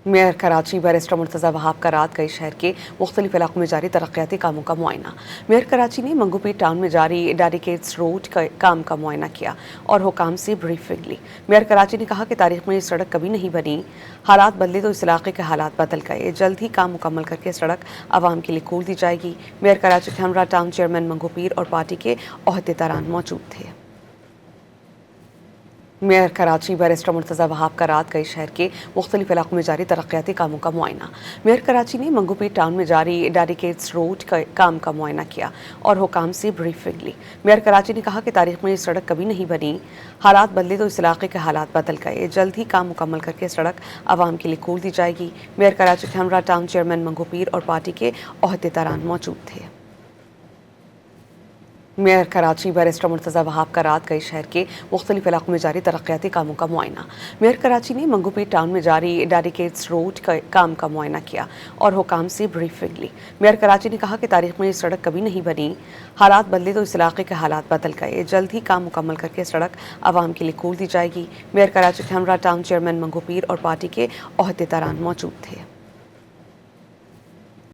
Mayor Karachi barrister Murtaza Wahab का रात गई शहर के मुख्तलिफ इलाकों में जारी तरक्याती कामों का मुआयना। मेयर कराची ने मंगूपीर टाउन में जारी डेडिकेट्स रोड का काम का मुआयना किया और हुकाम से ब्रीफिंग ली। मेयर कराची ने कहा कि तारीख में ये सड़क कभी नहीं बनी, हालात बदले तो इस इलाके के हालात बदल गए। जल्द ही काम मुकम्मल करके सड़क आवाम के लिए खोल दी जाएगी। मेयर कराची के हमरा टाउन चेयरमैन मंगूपीर और पार्टी के अहदेदारान मौजूद थे। मेयर कराची बैरिस्टर मुर्तज़ा वहाब का रात गई शहर के मुख्तलिफ इलाकों में जारी तरक्याती कामों का मुआयना। मेयर कराची ने मंगूपीर टाउन में जारी डेडिकेट्स रोड का काम का मुआयना किया और हुकाम से ब्रीफिंग ली। मेयर कराची ने कहा कि तारीख में ये सड़क कभी नहीं बनी, हालात बदले तो इस इलाके के हालात बदल गए। जल्द ही काम मुकम्मल करके सड़क आवाम के लिए खोल दी जाएगी। मेयर कराची के हमरा टाउन चेयरमैन मंगूपीर और पार्टी के अहदेदारान मौजूद थे। मेयर कराची बैरिस्टर मुर्तज़ा वहाब का रात गई शहर के मुख्तलिफ इलाकों में जारी तरक्याती कामों का मुआयना। मेयर कराची ने मंगूपीर टाउन में जारी डेडिकेट्स रोड का काम का मुआयना किया और हुकाम से ब्रीफिंग ली। मेयर कराची ने कहा कि तारीख में ये सड़क कभी नहीं बनी, हालात बदले तो इस इलाके के हालात बदल गए। जल्द ही काम मुकम्मल करके सड़क आवाम के लिए खोल दी जाएगी। मेयर कराची के हमरा टाउन चेयरमैन मंगूपीर और पार्टी के अहदेदारान मौजूद थे।